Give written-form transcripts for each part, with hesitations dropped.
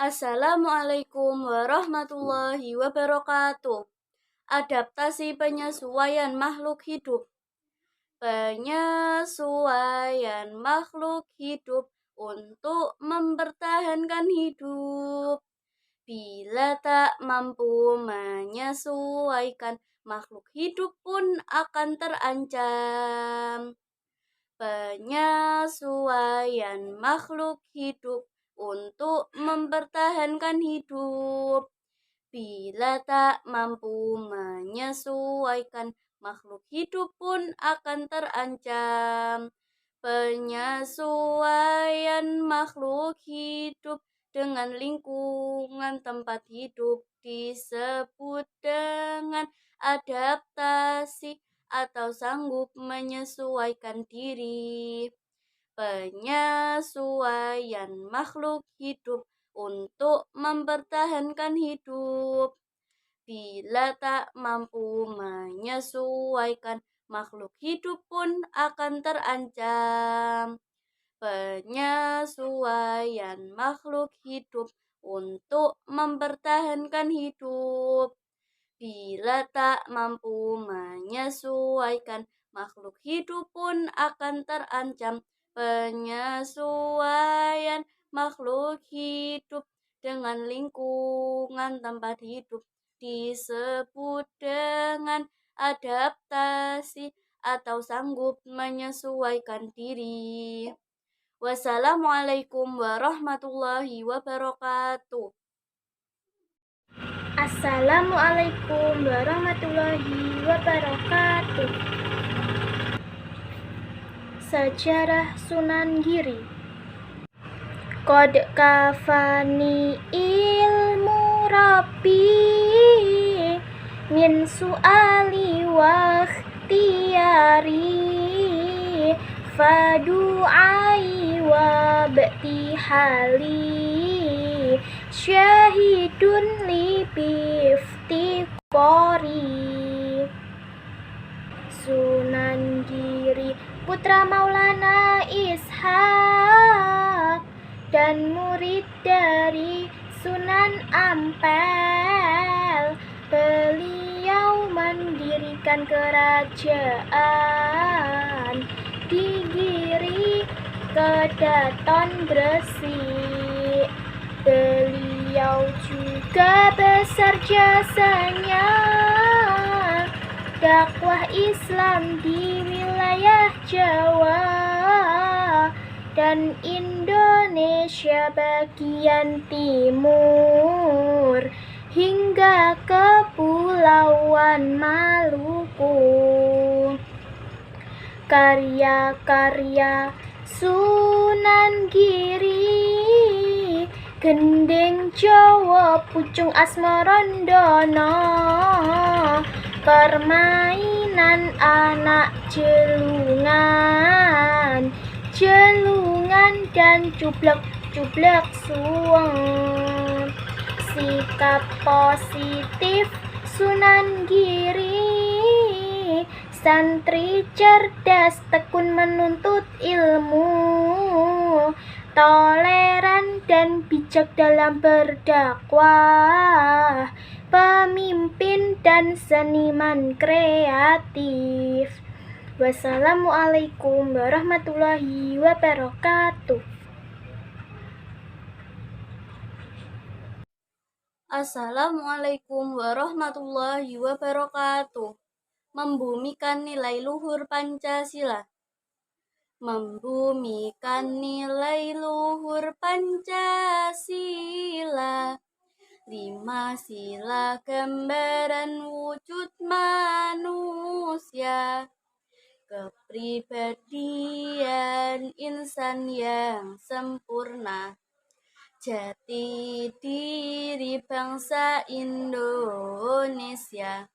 Assalamualaikum warahmatullahi wabarakatuh. Adaptasi penyesuaian makhluk hidup. Penyesuaian makhluk hidup untuk mempertahankan hidup. Bila tak mampu menyesuaikan, makhluk hidup pun akan terancam. Penyesuaian makhluk hidup untuk mempertahankan hidup. Bila tak mampu menyesuaikan, makhluk hidup pun akan terancam. Penyesuaian makhluk hidup dengan lingkungan tempat hidup disebut dengan adaptasi atau sanggup menyesuaikan diri. Penyesuaian makhluk hidup untuk mempertahankan hidup. Bila tak mampu menyesuaikan, makhluk hidup pun akan terancam. Penyesuaian makhluk hidup untuk mempertahankan hidup. Bila tak mampu menyesuaikan, makhluk hidup pun akan terancam. Penyesuaian makhluk hidup dengan lingkungan tempat hidup disebut dengan adaptasi atau sanggup menyesuaikan diri. Wassalamualaikum warahmatullahi wabarakatuh. Assalamualaikum warahmatullahi wabarakatuh. Sejarah Sunan Giri. Qad kafani ilmu Rabbi min su'ali wa ikhtiyari fadu'ai wa btihali syahidun li biftiqori. Sunan Giri putra Maulana Ishaq dan murid dari Sunan Ampel. Beliau mendirikan kerajaan di Giri Kedaton Gresik. Beliau juga besar jasanya dakwah Islam di wilayah Jawa dan Indonesia bagian timur hingga Kepulauan Maluku. Karya-karya Sunan Giri: Gending Jawa Pucung Asmarandono, Permainan Anak Jelungan, Jelungan dan Cublek-cublek Suweng. Sikap positif Sunan Giri: santri cerdas, tekun menuntut ilmu, toleran dan bijak dalam berdakwah, pemimpin dan seniman kreatif. Wassalamualaikum warahmatullahi wabarakatuh. Assalamualaikum warahmatullahi wabarakatuh. Membumikan nilai luhur Pancasila. Membumikan nilai luhur Pancasila. 5 sila gambaran wujud manusia. Kepribadian insan yang sempurna. Jati diri bangsa Indonesia.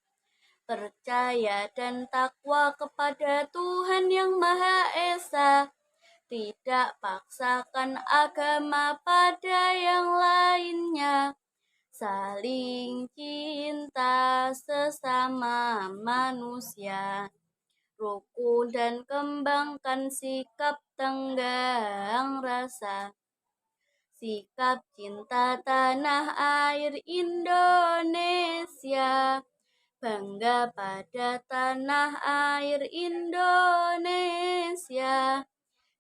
Percaya dan takwa kepada Tuhan Yang Maha Esa. Tidak paksakan agama pada yang lainnya. Saling cinta sesama manusia. Rukun dan kembangkan sikap tenggang rasa. sikap cinta tanah air Indonesia, bangga pada tanah air Indonesia,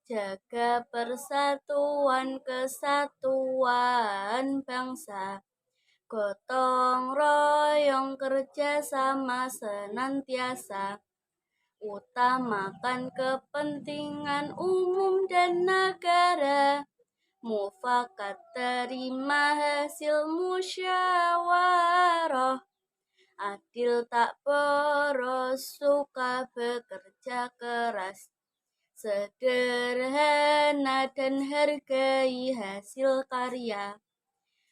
jaga persatuan kesatuan bangsa, gotong royong kerja sama senantiasa, utamakan kepentingan umum dan negara, mufakat terima hasil musyawarah, adil tak boros, suka bekerja keras, sederhana dan hargai hasil karya.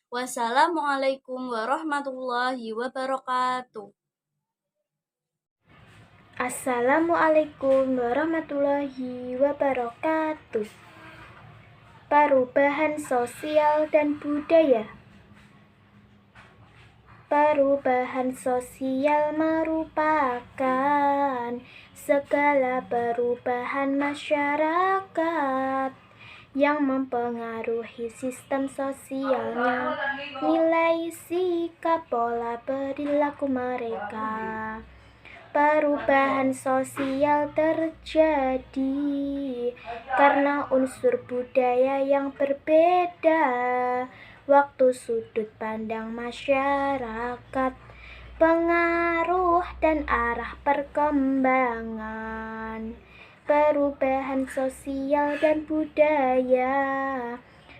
Wassalamualaikum warahmatullahi wabarakatuh. Assalamualaikum warahmatullahi wabarakatuh. Perubahan sosial dan budaya. Perubahan sosial merupakan segala perubahan masyarakat yang mempengaruhi sistem sosialnya, nilai, sikap, pola perilaku mereka. Perubahan sosial terjadi karena unsur budaya yang berbeda, waktu sudut pandang masyarakat, pengaruh dan arah perkembangan. Perubahan sosial dan budaya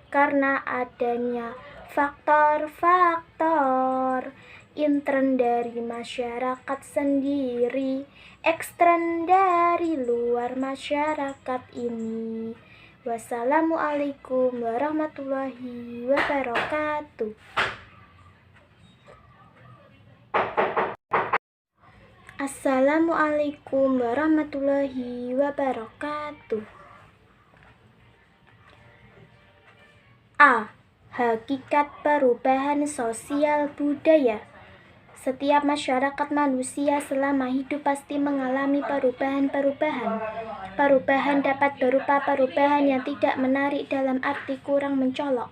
karena adanya faktor-faktor intern dari masyarakat sendiri, ekstern dari luar masyarakat ini. Wassalamualaikum warahmatullahi wabarakatuh. Assalamualaikum warahmatullahi wabarakatuh. A. Hakikat perubahan sosial budaya. Setiap masyarakat manusia selama hidup pasti mengalami perubahan-perubahan. Perubahan dapat berupa perubahan yang tidak menarik dalam arti kurang mencolok.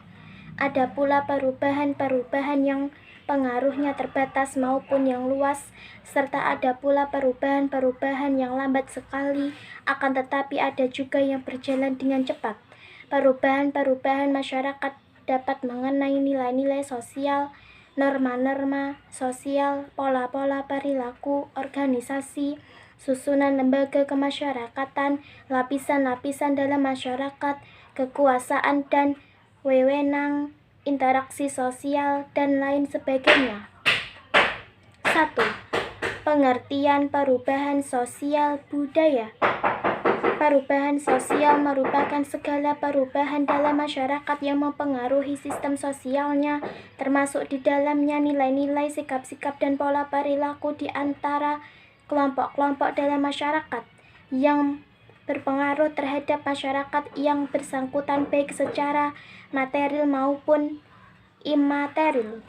Ada pula perubahan-perubahan yang pengaruhnya terbatas maupun yang luas, serta ada pula perubahan-perubahan yang lambat sekali, akan tetapi ada juga yang berjalan dengan cepat. Perubahan-perubahan masyarakat dapat mengenai nilai-nilai sosial, norma-norma sosial, pola-pola perilaku, organisasi, susunan lembaga kemasyarakatan, lapisan-lapisan dalam masyarakat, kekuasaan dan wewenang, interaksi sosial, dan lain sebagainya. 1. Pengertian perubahan sosial budaya. Perubahan sosial merupakan segala perubahan dalam masyarakat yang mempengaruhi sistem sosialnya, termasuk di dalamnya nilai-nilai, sikap-sikap, dan pola perilaku di antara kelompok-kelompok dalam masyarakat yang berpengaruh terhadap masyarakat yang bersangkutan baik secara material maupun imaterial.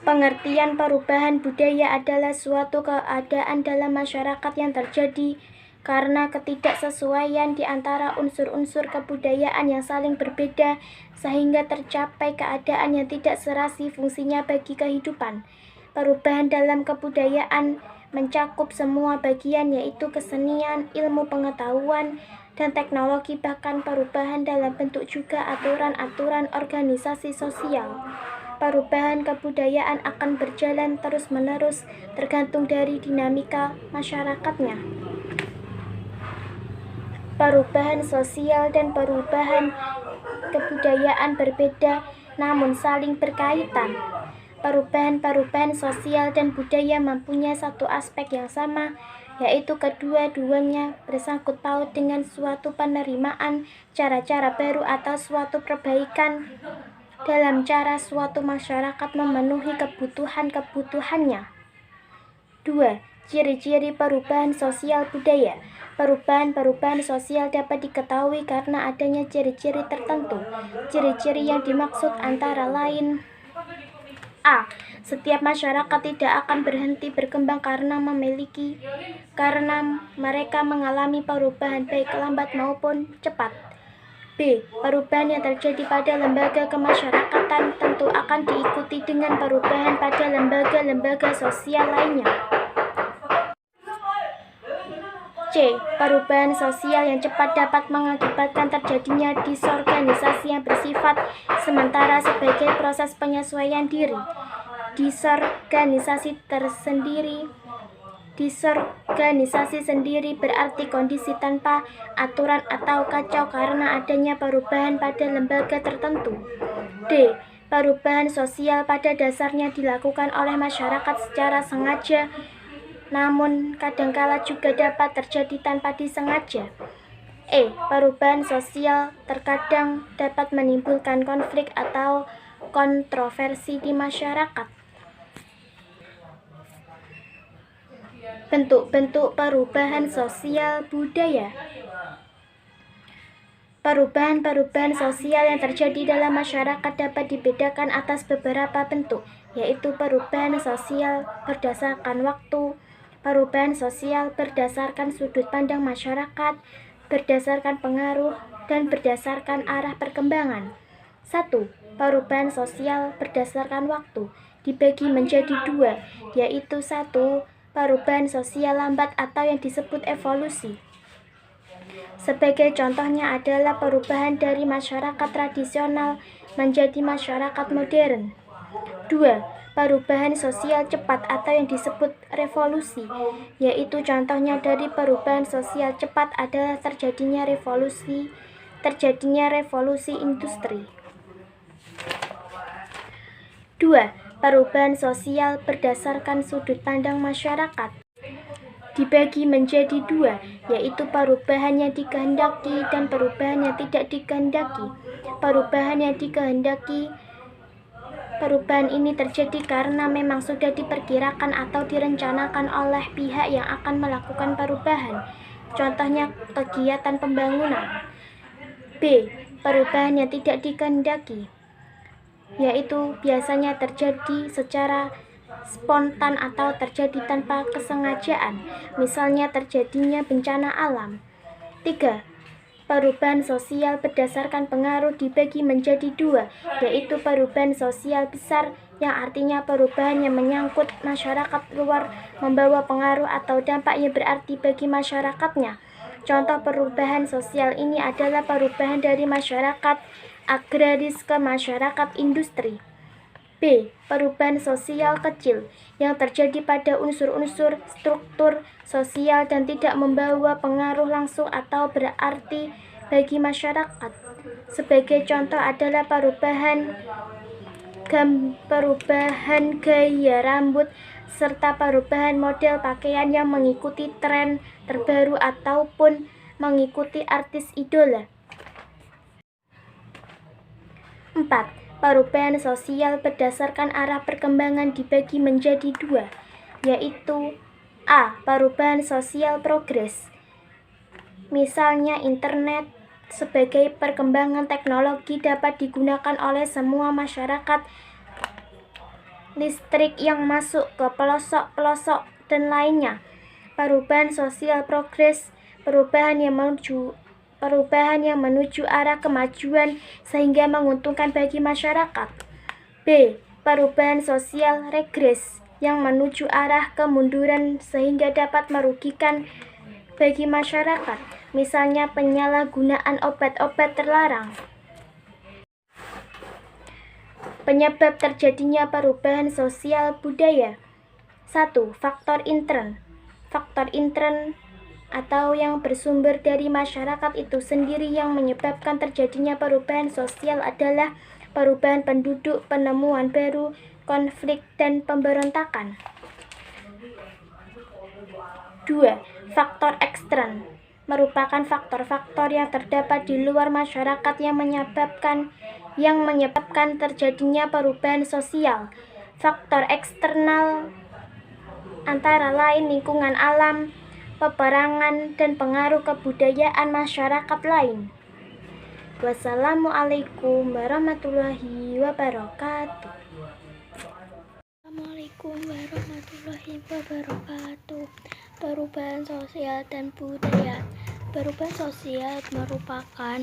Pengertian perubahan budaya adalah suatu keadaan dalam masyarakat yang terjadi karena ketidaksesuaian di antara unsur-unsur kebudayaan yang saling berbeda sehingga tercapai keadaan yang tidak serasi fungsinya bagi kehidupan. Perubahan dalam kebudayaan mencakup semua bagian, yaitu kesenian, ilmu pengetahuan, dan teknologi, bahkan perubahan dalam bentuk juga aturan-aturan organisasi sosial. Perubahan kebudayaan akan berjalan terus-menerus tergantung dari dinamika masyarakatnya. Perubahan sosial dan perubahan kebudayaan berbeda namun saling berkaitan. Perubahan-perubahan sosial dan budaya mempunyai satu aspek yang sama, yaitu kedua-duanya bersangkut paut dengan suatu penerimaan, cara-cara baru atau suatu perbaikan dalam cara suatu masyarakat memenuhi kebutuhan-kebutuhannya. 2. Ciri-ciri perubahan sosial budaya. Perubahan-perubahan sosial dapat diketahui karena adanya ciri-ciri tertentu. Ciri-ciri yang dimaksud antara lain A. Setiap masyarakat tidak akan berhenti berkembang karena mereka mengalami perubahan baik lambat maupun cepat. B. Perubahan yang terjadi pada lembaga kemasyarakatan tentu akan diikuti dengan perubahan pada lembaga-lembaga sosial lainnya. C. Perubahan sosial yang cepat dapat mengakibatkan terjadinya disorganisasi yang bersifat sementara sebagai proses penyesuaian diri. Disorganisasi sendiri berarti kondisi tanpa aturan atau kacau karena adanya perubahan pada lembaga tertentu. D. Perubahan sosial pada dasarnya dilakukan oleh masyarakat secara sengaja, namun kadangkala juga dapat terjadi tanpa disengaja. E. Perubahan sosial terkadang dapat menimbulkan konflik atau kontroversi di masyarakat. Bentuk-bentuk perubahan sosial budaya. Perubahan sosial yang terjadi dalam masyarakat dapat dibedakan atas beberapa bentuk, yaitu perubahan sosial berdasarkan waktu, perubahan sosial berdasarkan sudut pandang masyarakat, berdasarkan pengaruh, dan berdasarkan arah perkembangan. 1. Perubahan sosial berdasarkan waktu dibagi menjadi 2, yaitu 1. Perubahan sosial lambat atau yang disebut evolusi. Sebagai contohnya adalah perubahan dari masyarakat tradisional menjadi masyarakat modern. 2. Perubahan sosial cepat atau yang disebut revolusi, yaitu contohnya dari perubahan sosial cepat adalah terjadinya revolusi industri. 2. Perubahan sosial berdasarkan sudut pandang masyarakat dibagi menjadi 2, yaitu perubahan yang dikehendaki dan perubahan yang tidak dikehendaki. Perubahan ini terjadi karena memang sudah diperkirakan atau direncanakan oleh pihak yang akan melakukan perubahan. Contohnya kegiatan pembangunan. B. Perubahan yang tidak dikehendaki, yaitu biasanya terjadi secara spontan atau terjadi tanpa kesengajaan, misalnya terjadinya bencana alam. 3. Perubahan sosial berdasarkan pengaruh dibagi menjadi 2, yaitu perubahan sosial besar, yang artinya perubahan yang menyangkut masyarakat luar membawa pengaruh atau dampak yang berarti bagi masyarakatnya. Contoh perubahan sosial ini adalah perubahan dari masyarakat agraris ke masyarakat industri. B. Perubahan sosial kecil yang terjadi pada unsur-unsur struktur sosial dan tidak membawa pengaruh langsung atau berarti bagi masyarakat. Sebagai contoh adalah perubahan gaya rambut serta perubahan model pakaian yang mengikuti tren terbaru ataupun mengikuti artis idola. 4. Perubahan sosial berdasarkan arah perkembangan dibagi menjadi 2, yaitu A. Perubahan sosial progres, misalnya internet sebagai perkembangan teknologi dapat digunakan oleh semua masyarakat, listrik yang masuk ke pelosok-pelosok, dan lainnya. Perubahan sosial progres, perubahan yang menuju arah kemajuan sehingga menguntungkan bagi masyarakat. B. Perubahan sosial regres yang menuju arah kemunduran sehingga dapat merugikan bagi masyarakat, misalnya penyalahgunaan obat-obat terlarang. Penyebab terjadinya perubahan sosial budaya. 1. Faktor intern. Faktor intern atau yang bersumber dari masyarakat itu sendiri yang menyebabkan terjadinya perubahan sosial adalah perubahan penduduk, penemuan baru, konflik, dan pemberontakan. 2. Faktor ekstern merupakan faktor-faktor yang terdapat di luar masyarakat yang menyebabkan terjadinya perubahan sosial. Faktor eksternal antara lain lingkungan alam, peperangan, dan pengaruh kebudayaan masyarakat lain. Wassalamualaikum warahmatullahi wabarakatuh. Assalamualaikum warahmatullahi wabarakatuh. Perubahan sosial dan budaya. Perubahan sosial merupakan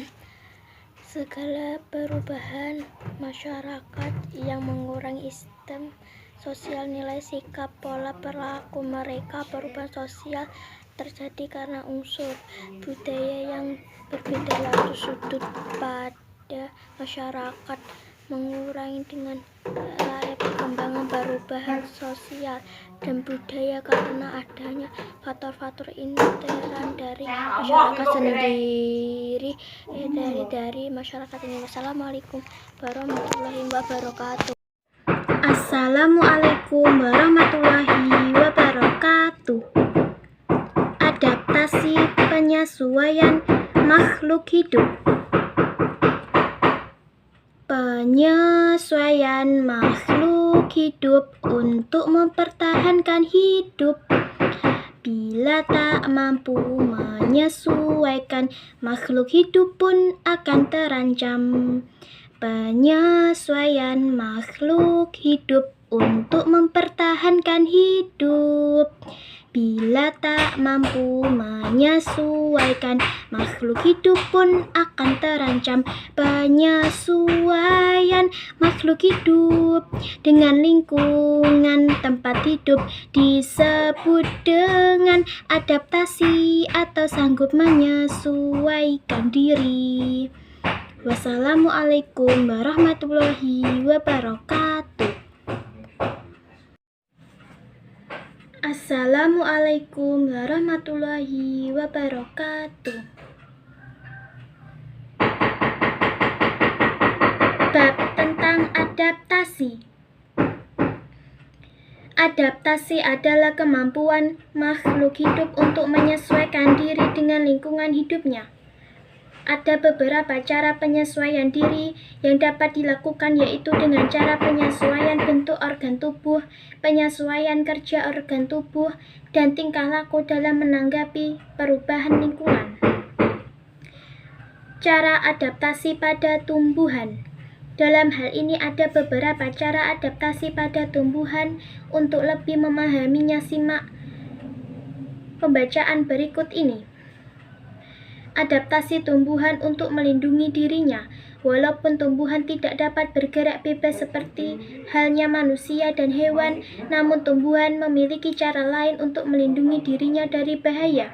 segala perubahan masyarakat yang mengurangi sistem sosial, nilai, sikap, pola perilaku mereka. Perubahan sosial terjadi karena unsur budaya yang berbeda lalu sudut pada masyarakat mengurangi dengan perkembangan perubahan sosial dan budaya karena adanya faktor-faktor intern dari masyarakat sendiri dari masyarakat ini. Wassalamualaikum warahmatullahi wabarakatuh. Assalamualaikum warahmatullahi wabarakatuh. Adaptasi penyesuaian makhluk hidup. Penyesuaian makhluk hidup untuk mempertahankan hidup. Bila tak mampu menyesuaikan, makhluk hidup pun akan terancam. Penyesuaian makhluk hidup untuk mempertahankan hidup. Bila tak mampu menyesuaikan, makhluk hidup pun akan terancam. Penyesuaian makhluk hidup dengan lingkungan tempat hidup disebut dengan adaptasi atau sanggup menyesuaikan diri. Wassalamualaikum warahmatullahi wabarakatuh. Assalamualaikum warahmatullahi wabarakatuh. Bab tentang adaptasi. Adaptasi adalah kemampuan makhluk hidup untuk menyesuaikan diri dengan lingkungan hidupnya. Ada beberapa cara penyesuaian diri yang dapat dilakukan, yaitu dengan cara penyesuaian bentuk organ tubuh, penyesuaian kerja organ tubuh, dan tingkah laku dalam menanggapi perubahan lingkungan. Cara adaptasi pada tumbuhan. Dalam hal ini ada beberapa cara adaptasi pada tumbuhan. Untuk lebih memahaminya, simak pembacaan berikut ini. Adaptasi tumbuhan untuk melindungi dirinya. Walaupun tumbuhan tidak dapat bergerak bebas seperti halnya manusia dan hewan, namun tumbuhan memiliki cara lain untuk melindungi dirinya dari bahaya.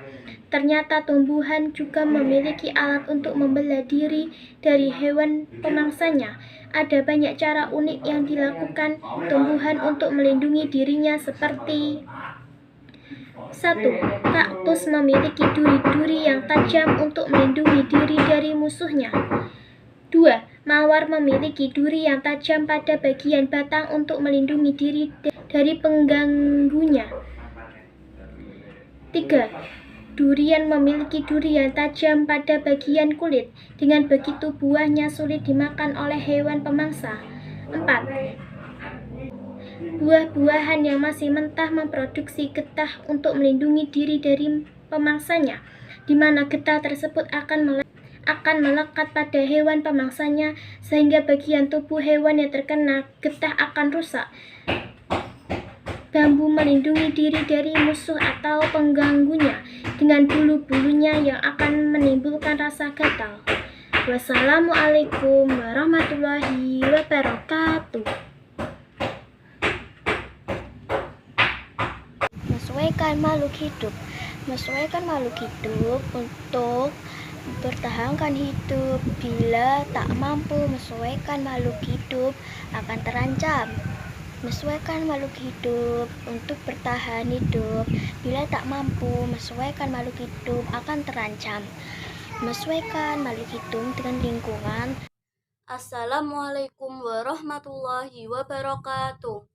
Ternyata tumbuhan juga memiliki alat untuk membela diri dari hewan pemangsanya. Ada banyak cara unik yang dilakukan tumbuhan untuk melindungi dirinya, seperti 1. Kaktus memiliki duri-duri yang tajam untuk melindungi diri dari musuhnya. 2. Mawar memiliki duri yang tajam pada bagian batang untuk melindungi diri dari pengganggunya. 3. Durian memiliki duri yang tajam pada bagian kulit. Dengan begitu buahnya sulit dimakan oleh hewan pemangsa. 4. Buah-buahan yang masih mentah memproduksi getah untuk melindungi diri dari pemangsanya, di mana getah tersebut akan melekat pada hewan pemangsanya, sehingga bagian tubuh hewan yang terkena getah akan rusak. Bambu melindungi diri dari musuh atau pengganggunya dengan bulu-bulunya yang akan menimbulkan rasa gatal. Wassalamualaikum warahmatullahi wabarakatuh. Menyesuaikan makhluk hidup. Menyesuaikan makhluk hidup untuk bertahankan hidup. Bila tak mampu menyesuaikan makhluk hidup akan terancam. Menyesuaikan makhluk hidup untuk bertahan hidup. Bila tak mampu menyesuaikan makhluk hidup akan terancam. Menyesuaikan makhluk hidup dengan lingkungan. Assalamualaikum warahmatullahi wabarakatuh.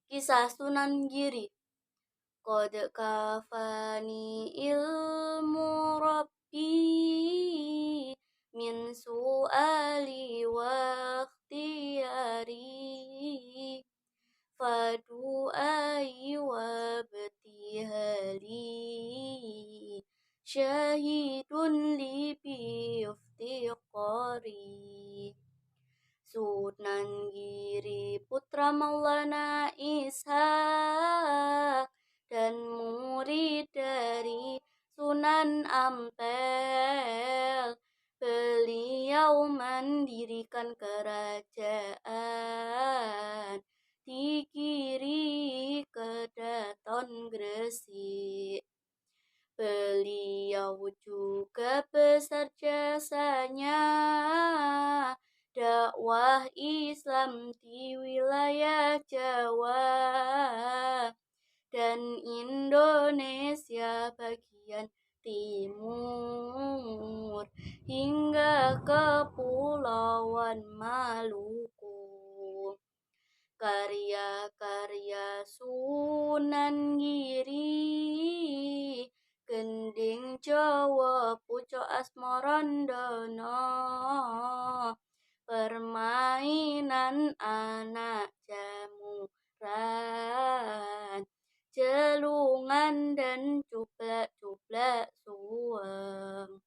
Kisah Sunan Giri. Qad kafani ilmu Rabbi min su'ali wa ikhtiyari fadu'ai wa ibtihali syahidun li bi iftiqari. Sunan Giri putra Maulana Ishak dan murid dari Sunan Ampel. Beliau mendirikan kerajaan di Giri Kedaton Gresik. Beliau juga besar jasanya dakwah Islam di wilayah Jawa dan Indonesia bagian timur hingga Kepulauan Maluku. Karya-karya Sunan Giri, Gending Jawa Pucuk Asmarandono, Permainan Anak Jamuran, Jelungan dan Cublak-cublak Suweng.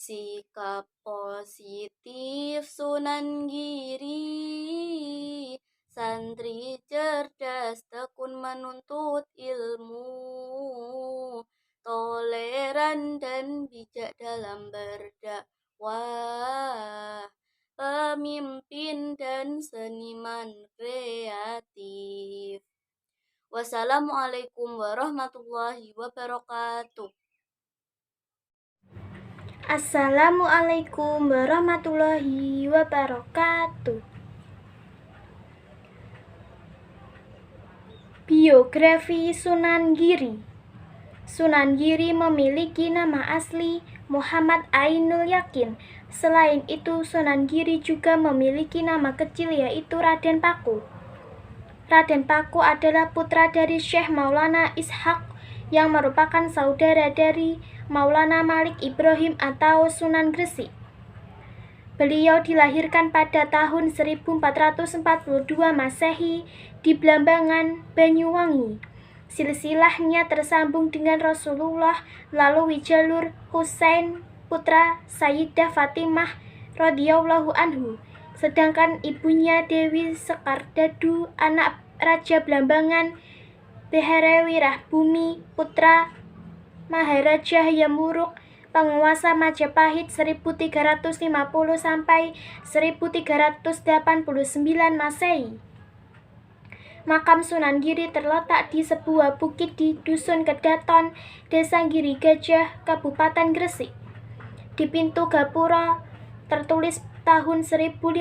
Sikap positif Sunan Giri, santri cerdas tekun menuntut ilmu, toleran dan bijak dalam berdakwah, pemimpin dan seniman kreatif. Wassalamualaikum warahmatullahi wabarakatuh. Assalamualaikum warahmatullahi wabarakatuh. Biografi Sunan Giri. Sunan Giri memiliki nama asli Muhammad Ainul Yakin. Selain itu, Sunan Giri juga memiliki nama kecil yaitu Raden Paku. Raden Paku adalah putra dari Syekh Maulana Ishak yang merupakan saudara dari Maulana Malik Ibrahim atau Sunan Gresik. Beliau dilahirkan pada tahun 1442 Masehi di Blambangan, Banyuwangi. Silsilahnya tersambung dengan Rasulullah melalui jalur Husain putra Sayyidah Fatimah radhiyallahu anhu. Sedangkan ibunya Dewi Sekardadu, anak Raja Blambangan, Beherewi Rahbumi putra Maharaja Hayamuruk, penguasa Majapahit 1350 sampai 1389 Masehi. Makam Sunan Giri terletak di sebuah bukit di Dusun Kedaton, Desa Giri Gajah, Kabupaten Gresik. Di pintu gapura tertulis tahun 1505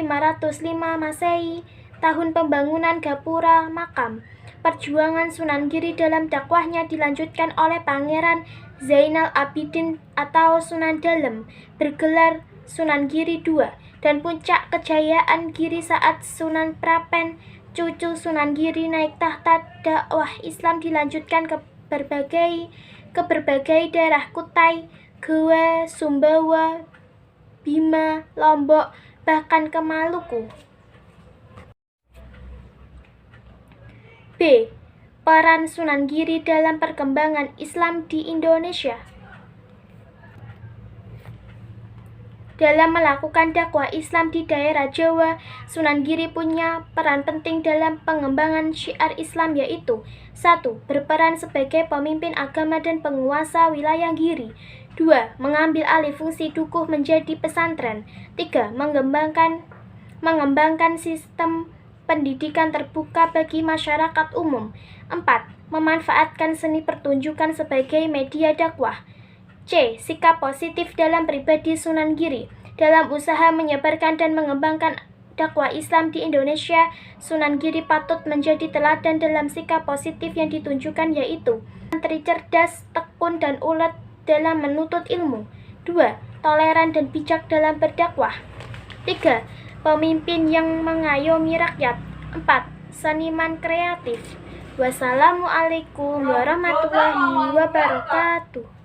Masehi, tahun pembangunan gapura makam. Perjuangan Sunan Giri dalam dakwahnya dilanjutkan oleh Pangeran Zainal Abidin atau Sunan Dalem, bergelar Sunan Giri II, dan puncak kejayaan Giri saat Sunan Prapen, cucu Sunan Giri, naik tahta dakwah Islam dilanjutkan ke berbagai daerah Kutai, Goa, Sumbawa, Bima, Lombok, bahkan ke Maluku. B. Peran Sunan Giri dalam perkembangan Islam di Indonesia. Dalam melakukan dakwah Islam di daerah Jawa, Sunan Giri punya peran penting dalam pengembangan syiar Islam yaitu 1. Berperan sebagai pemimpin agama dan penguasa wilayah Giri. 2. Mengambil alih fungsi dukuh menjadi pesantren. 3. Mengembangkan sistem pendidikan terbuka bagi masyarakat umum. 4. Memanfaatkan seni pertunjukan sebagai media dakwah. C. Sikap positif dalam pribadi Sunan Giri. Dalam usaha menyebarkan dan mengembangkan dakwah Islam di Indonesia, Sunan Giri patut menjadi teladan dalam sikap positif yang ditunjukkan yaitu santri cerdas, tekun, dan ulet dalam menuntut ilmu. 2. Toleran dan bijak dalam berdakwah. 3. Pemimpin yang mengayomi rakyat. 4. Seniman kreatif. Wassalamualaikum warahmatullahi wabarakatuh.